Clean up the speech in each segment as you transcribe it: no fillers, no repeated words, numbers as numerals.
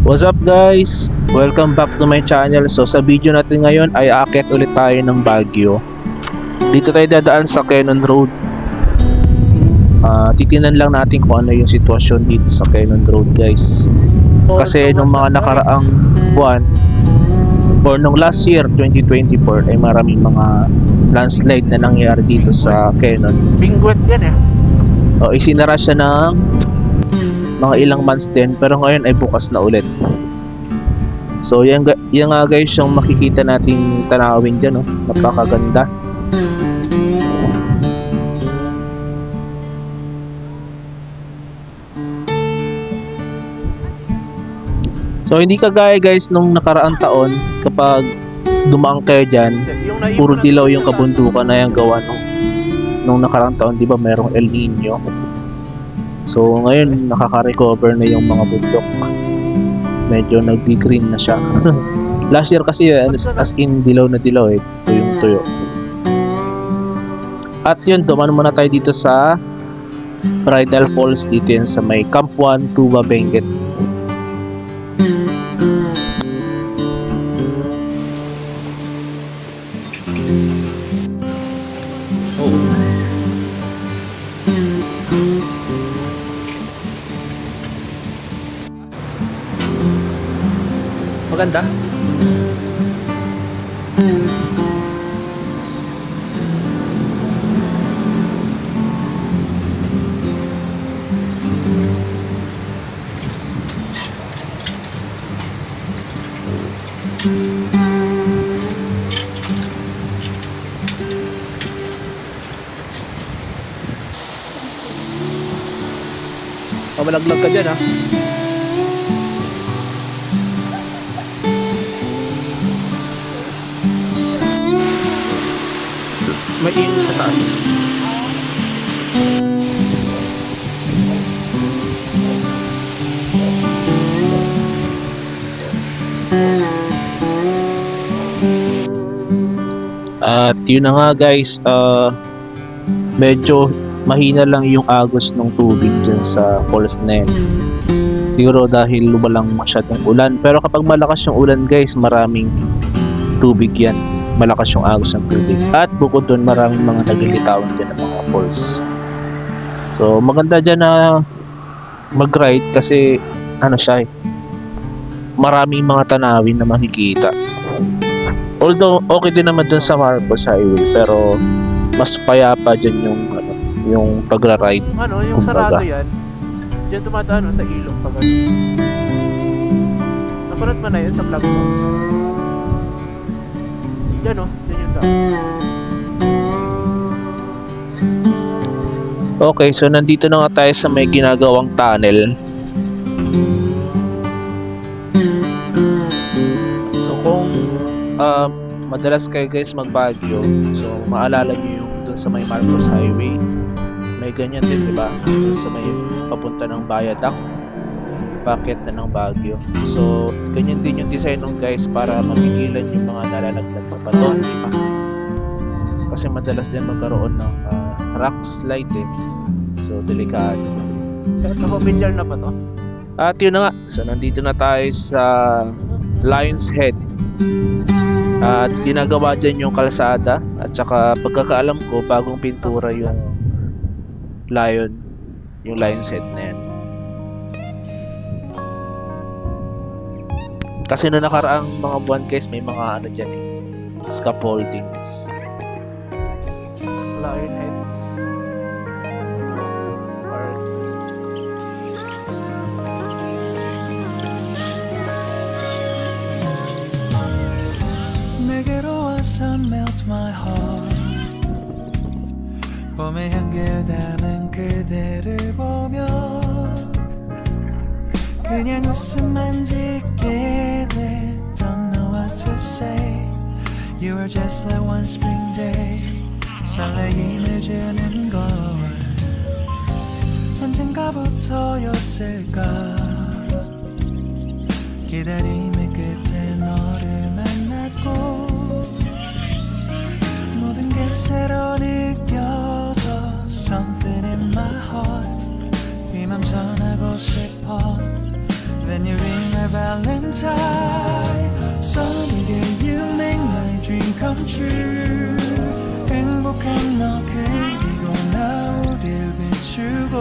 What's up guys? Welcome back to my channel. So sa video natin ngayon ay aakyat ulit tayo ng Baguio. Dito tayo dadaan sa Quezon Road. Titinan lang natin kung ano yung sitwasyon dito sa Quezon Road guys. Kasi nung mga nakaraang buwan or nung last year 2024 ay maraming mga landslide na nangyari dito sa Quezon. Bingwet yan eh. Isinara siya ng mga ilang months din, pero ngayon ay bukas na ulit. So yan nga guys yung makikita nating tanawin dyan, napakaganda. So hindi kagaya guys nung nakaraang taon, kapag dumaan kayo dyan, puro dilaw yung kabundukan na yung gawa nung nakaraang taon, di ba mayroong El Nino. So ngayon nakaka-recover na yung mga bundok. Medyo nag-green na siya. Last year kasi as in dilaw na dilaw tuyong-tuyo. At yun, dumaan muna tayo dito sa Bridal Falls, dito yan sa may Camp 1, Tuba, Benguet. Maganda. Pamalaglag ka dyan ha. May init sa taas. At yun na nga guys, medyo mahina lang yung agos ng tubig dyan sa falls na yun. Siguro dahil lumalang masyadong ulan. Pero kapag malakas yung ulan guys, maraming tubig yan. Malakas yung agos ng tubig. At bukod doon, maraming mga naglilitawan dyan ng mga falls. So maganda dyan na mag-ride kasi siya maraming mga tanawin na makikita. Although okay din naman dun sa Marcos Highway, pero mas payapa dyan yung pagra-ride. Yung sarado yan, dyan dumadaan sa ilog pag napanood mo na yun sa vlog mo. Yan yan yung daan. Okay, so nandito na nga tayo sa may ginagawang tunnel. So kung madalas kayo guys mag-Baguio, so maalala nyo yung dun sa may Marcos Highway, may ganyan din, diba? Dun sa may papunta ng Viaduct, packet na ng Baguio. So ganyan din yung design ng guys para mapigilan yung mga nalalaglag pa paton, diba? Kasi madalas din magkaroon ng rock slide so delikado. Naka-picture na ba to? At yun na nga, so nandito na tayo sa Lion's Head. At ginagawa dyan yung kalsada. At saka pagkakaalam ko, bagong pintura yung Lion's Head na yan. Kasi noong nakaraang mga buwan guys, may mga dyan scaffoldings. Lion Heads. 내게로 와서 melt my heart 봄의 향기를 담은 그대를 보며 그냥 웃음만 짓게 돼 Don't know what to say You were just like one spring day 설레임을 주는 걸 언젠가부터였을까 기다림의 끝에 너를 만났고 모든 게 새로 느껴져 Something in my heart 이 맘 전하고 싶어 When you ring my bell 행복한 너 그리고 나 우릴 비추고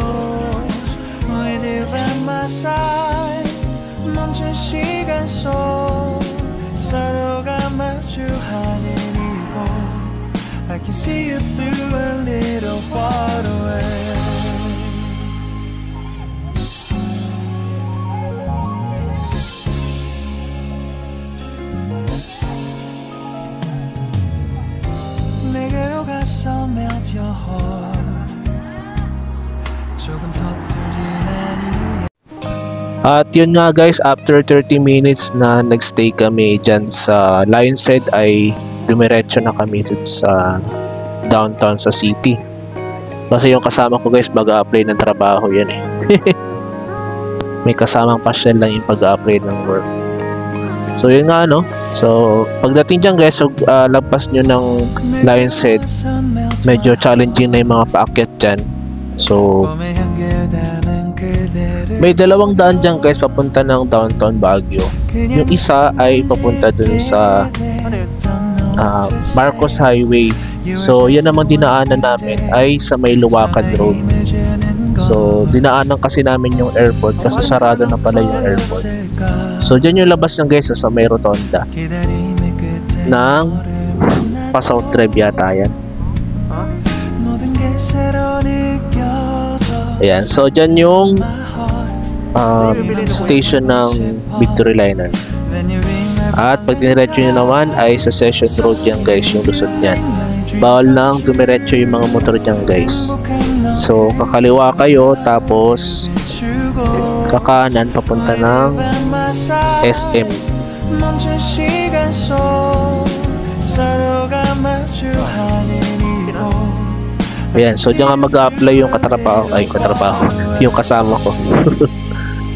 With you by my side 멈춘 시간 속 서로가 마주하는 이곳 I can see you through a little far away 내게로 가서 melt your heart 조금 서툴지만 At yun nga guys, after 30 minutes na nagstay kami dyan sa Lion's Head ay dumiretso na kami sa downtown sa city. Kasi yung kasama ko guys mag-a-apply ng trabaho yan eh. May kasamang pasyal lang yung pag-a-apply ng work. So yun nga no. So pagdating dyan guys, so, lagpas nyo ng Lion's Head, medyo challenging na yung mga paakyat dyan. So may dalawang daan dyan guys papunta ng downtown Baguio. Yung isa ay papunta dun sa Marcos Highway. So yan namang dinaanan namin ay sa may Luwakan Road. So dinaanan kasi namin yung airport kasi sarado na pala yung airport. So dyan yung labas ng guys sa may rotonda ng Pa-South Drive yata yan. Ayan, so dyan yung station ng Victory Liner. At pag diniretso nyo naman ay sa Session Road yan guys, yung lusot yan. Bawal nang dumiretso yung mga motor dyan guys. So kakaliwa kayo tapos kakanan papunta ng SM. Ayan, so diyan nga mag-a-apply yung katrabaho, yung kasama ko.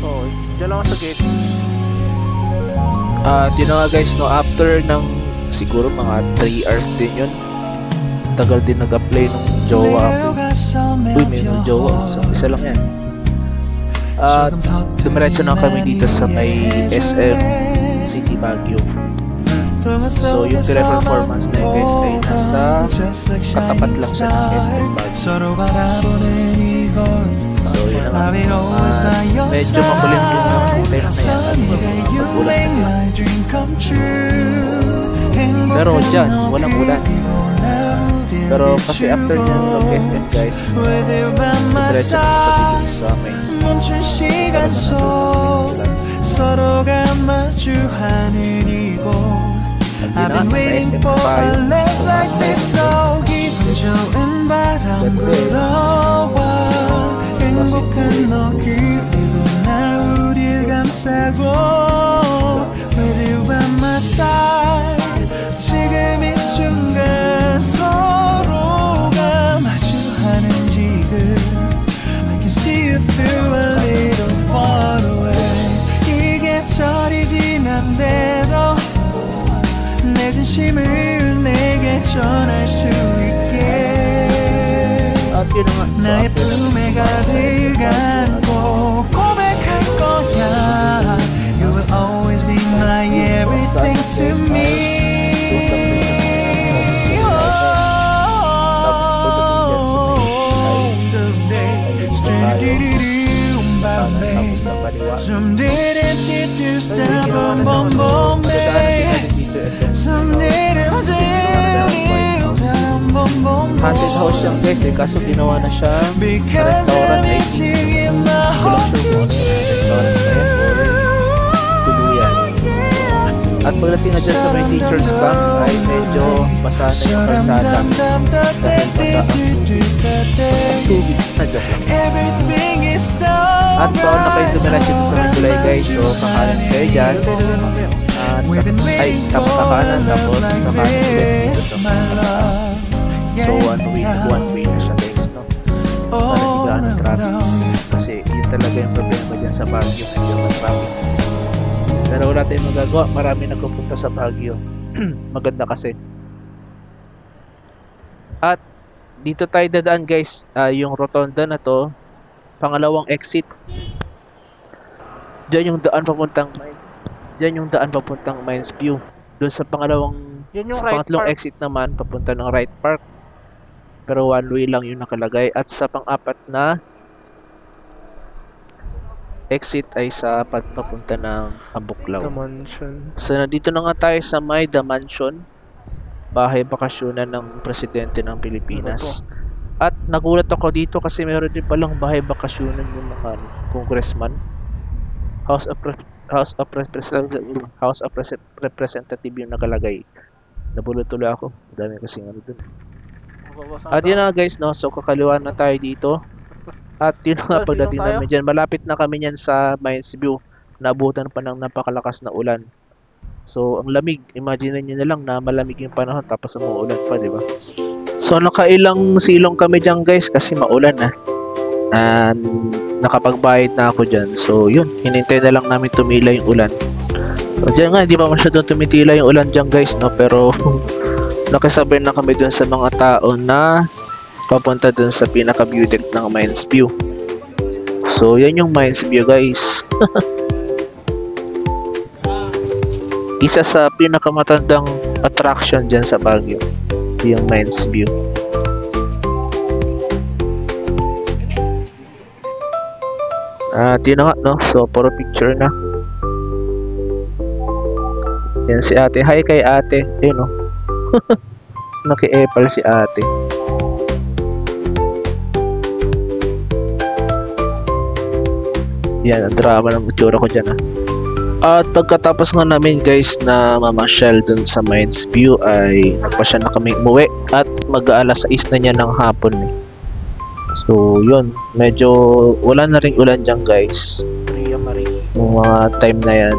Oo, dyan lang ako sa gate. At yun na nga guys, no, after ng siguro mga 3 hours din yun. Tagal din nag-apply nung jowa ko. Uy, may nung jowa, so isa lang yan. At dumiretso na kami dito sa may SM City Baguio. So yung teleperformance na yun guys ay nasa katapat lang siya ng SM Baguio. So yun naman, medyo makulim yung kulay na yan, magulan na yan. Pero dyan, walang ulan. Pero kasi after nyo ng SM guys, diretso na kami sa main street. I've been waiting for a love like this so 기분좋은 바람 불어와 행복한 너 그리고 나 우릴 감싸고 With you by my side 지금 이 순간 서로가 마주하는 지금 I can see you through a little far away 이 계절이 지난대로 내 진심을 내게 전할 수 있게 나의 품에 가득 안고 고백할 거야 You will always be my everything to me Haunted house yan guys eh, kaso ginawa na siya restaurant ay hindi ko lang sure kung ano yung restaurant na yan or tuluyan. At pagdating na dyan sa may teacher's camp ay medyo basa na yung kalsada dahil basa ang tubig na dyan lang. At bawal na kayo dumiretso dito sa may tulay guys, so kakanan kayo dyan at tapos kakanan tapos kakanan ulit dito sa mataas. So one way na siya guys, no? Para hindi traffic kasi yun talaga yung problema dyan sa Baguio, medyo traffic. Pero wala tayong magagawa, marami nagpupunta sa Baguio. Maganda kasi. At dito tayo dadaan guys, yung rotonda na to, pangalawang exit. Diyan yung daan papuntang Mines View. Doon sa pangalawang Yun yung Sa right pangatlong park. exit naman, papunta ng right park. Pero one way lang yung nakalagay. At sa pang-apat na exit ay sa papunta ng Ambuklaw. The mansion. So, nandito na nga tayo sa may The Mansion. Bahay bakasyonan ng Presidente ng Pilipinas. At nagulat ako dito kasi meron din palang bahay bakasyonan yung mga congressman. House of Representative yung nakalagay. Nabulot tuloy ako. Dami kasi ano dun. At yun na guys, no? So kakaliwa na tayo dito. At yun nga, pagdating namin dyan, malapit na kami yan sa Mines View. Naabutan pa ng napakalakas na ulan. So, ang lamig. Imagine nyo na lang na malamig yung panahon tapos umuulan pa, di ba? So, nakailang silong kami dyan guys kasi maulan na. And nakapagbayad na ako dyan. So, yun. Hinintay na lang namin tumila yung ulan. So, dyan nga, hindi pa masyadong tumitila yung ulan dyan guys, no? Pero, nakisabay na kami dun sa mga tao na papunta dun sa pinaka-view deck ng Mines View. So, yan yung Mines View guys. Isa sa pinakamatandang attraction dyan sa Baguio, yung Mines View. At yun na nga, no? So, puro picture na. Yan si ate. Hi kay ate. Ayun, no? Naki-epal si ate. Yan, ang drama ng itsura ko dyan, ha. At pagkatapos nga namin guys na mamasyal dun sa Mines View ay nagpasya na kami umuwi at mag-aalas 6 na niya ng hapon eh. So yun, medyo wala na ring ulan dyan guys yung mga time na yan.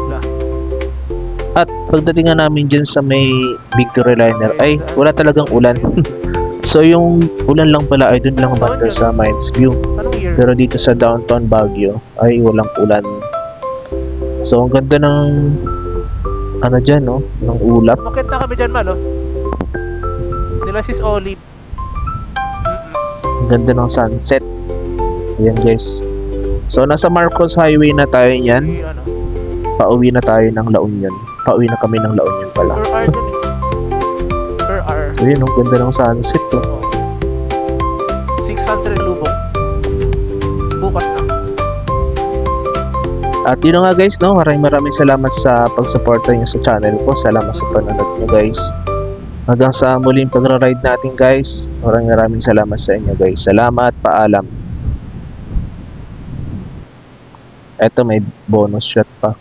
At pagdating nga namin dyan sa may Victory Liner ay wala talagang ulan. So yung ulan lang pala ay dun lang banda sa Mines View. Pero dito sa downtown Baguio ay walang ulan. So, ang ganda ng ano dyan, no? Ng ulap. Makita kami dyan, Malo. Nila sis Olive. Ang ganda ng sunset. Ayan, guys. So, nasa Marcos Highway na tayo yan. Pauwi na tayo ng La Union. Pauwi na kami ng La Union pala. Per hour dun eh. Per hour. So, yun, ang ganda ng sunset, to. 600 lubong. Bukas na. At yun na nga guys, no? Maraming salamat sa pag-suporta nyo sa channel ko. Salamat sa panonood nyo guys. Hanggang sa muling pagra-ride natin guys. Maraming salamat sa inyo guys. Salamat, paalam. Eto may bonus shot pa.